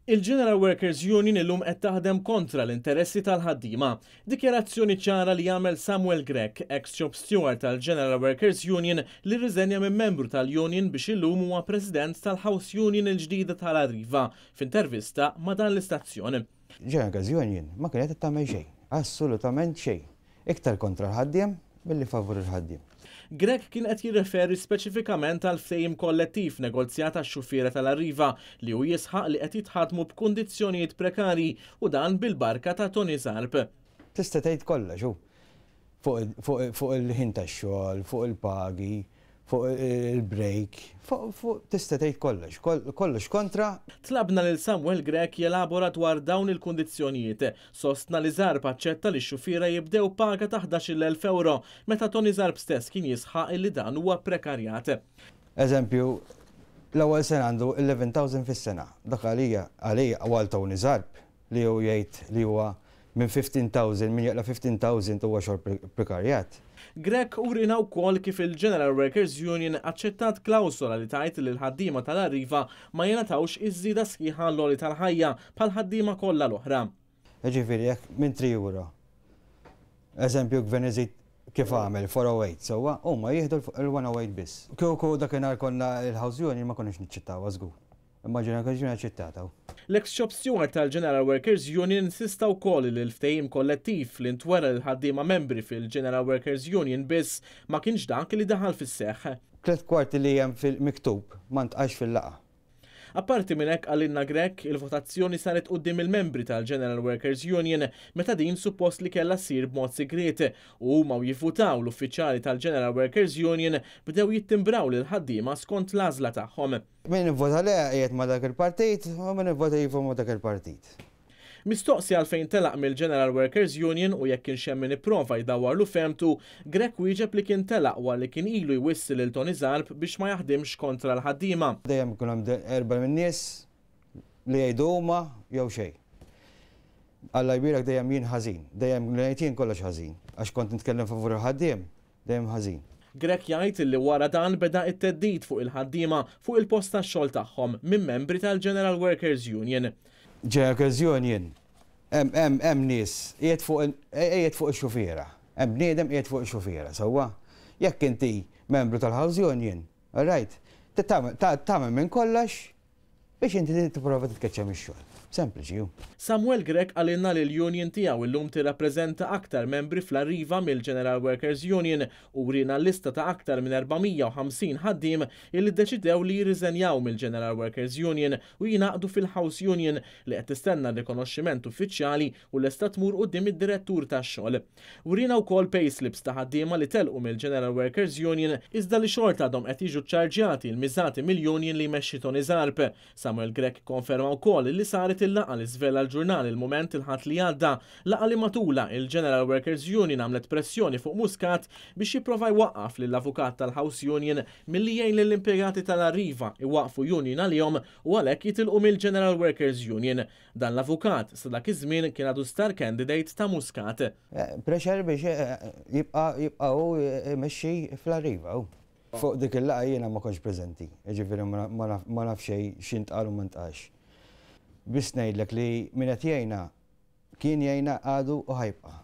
Il-General Workers Union illum qed taħdem kontra l-interessi tal-ħaddiema. Dikjarazzjoni ċara li jagħmel Samuel Grech, ex-Shop Steward tal-General Workers Union, li rriżenja minn membru tal-Union biex illum huwa President tal-House Union il-ġdida tal-Arriva, f'intervista ma' dan l-istazzjon. General Workers Union ma kienet tagħmel xejn, assolutament xejn. Iktar kontra l-ħaddiem milli favur il-ħaddiem. Grech kien qed jirreferi speċifikament għal ftehim kollettiv negozjat għax-xufiera tal-Arriva li hu jisħaq li qed jitħadmu b'kundizzjonijiet prekarji u dan bil-barka ta' Tony Zarb. Tista' tgħid kollox fuq il-ħin tax-xogħol, fuq il-pagi, fuq il-break, fuq tista' tgħid kollox kontra. Tlabna lil Samuel Grech jelabora dwar dawn il-kundizzjonijiet. Sostna li Zarb aċċetta li x-xufiera jibdew paga ta' 11,000 euro, meta Tony Zarb stess kien jisħaq li dan huwa prekarjat. Eżempju, l-ewwel sena għandu 11,000 fis-sena. Dak għalija għal Tony Zarb li hu jgħid li huwa minn 15,000 min jaqla 15,000 huwa xogħol prekarjat. Grech urina wkoll kif il-General Workers Union aċċettat klawsola li tgħid li l-ħaddiema tal-Arriva ma jingħatawx iż-żieda sħiħa l-għoli tal-ħajja bħal ħaddiema kollha l-oħra. Ġifieri jekk minn 3 euro. Eżempju gvern iżid kif għamel 408 sewwa huma jieħdu l-108 biss. Kieku dakinhar konna l-House Union ma konniex niċċittawha żgur. Imma General Workers Union aċċettata. L-ex-Shop Steward tal-General Workers Union insista wkoll li l-ftehim kollettiv li ntwera l-ħaddiema membri fil-General Workers Union biss ma kienx dak li daħal fis-seħħ. 3 kwarti li hemm fil-miktub ma ntqax fil-laqgħa. Apparti minn hekk għalilna Grech il-votazzjoni saret quddiem il-membri tal-General Workers Union meta din suppost li kellha ssir b'mod sigriet u huma jivvutaw l-uffiċjali tal-General Workers Union bdew jittimbraw lil ħaddiema skont l-għażla tagħhom. Min ivvota le qiegħed ma' dak il-partit u min ivvota jifu ma' dak il-partit. Mistoqsi għalfejn telaq mill-General Workers Union u jekk kien xemmin ipprova jdawwarlu femtu, Grech wieġeb li kien telaq wara li kien ilu jwissi lil Tony Zarb biex ma jaħdimx kontra l-ħaddiema. Dejjem ikun hemm erba' minn nies li jgħidu huma jew xejn. Alla jbierak dejjem jien ħażin, dejjem ngħid jien kollox ħażin, għax kont nitkellem favur il-ħaddiem, dejjem ħażin. Grech jgħid li wara dan beda t-teddid fuq il-ħaddiema fuq il-post tax-xogħol tagħhom minn membri tal-General Workers Union. General Workers Union, hemm nies qiegħed fuq ix-xufiera. Hemm bniedem qiegħed fuq ix-xufiera, sewwa. Jekk inti membru tal-House Union, all right, tagħmel minn kollox biex inti tipprova titkeċċem ix-xogħol. Sempliċi hu. Samuel Grech għalilna li l-Union tiegħu illum tirrappreżenta aktar membri fl-Arriva mill-General Workers Union u rina lista ta' aktar minn 450 ħaddiem illi ddeċidew li jirriżenjaw mill-General Workers Union u jingħaqdu fil-House Union li qed tistenna rikonoxximent uffiċjali u lesta tmur quddiem id-direttur tax-xogħol. Urina wkoll payslips ta' ħaddiema li telqu mill-General Workers Union iżda li xorta għadhom qed jiġu ċċarġjati l-miżati mill-Union li jmexxi Tony Zarb. Samuel Grech konferma wkoll li saret il-laqgħa li żvela l-ġurnal il-mument il-ħadd li għadda laqgħa li matula il-General Workers Union għamlet pressjoni fuq Muscat biex jipprova jwaqqaf lill-avukat tal-House Union milli jgħin lill-impjegati tal-Arriva iwaqfu union għalihom u għalhekk jitilqu mill-General Workers Union. Dan l-avukat sa dak iż-żmien kien għadu star candidate ta' Muscat. Pressure biex jibqa' hu jmexxi fl-Arriva. Fuq dik il-laqgħa jiena ma kontx preżenti, jiġifieri ma nafx xejn x'intqal u ma ntqalx. Biss ngħidlek li min qed jgħinna kien jgħinna għadu u ħajbqa'.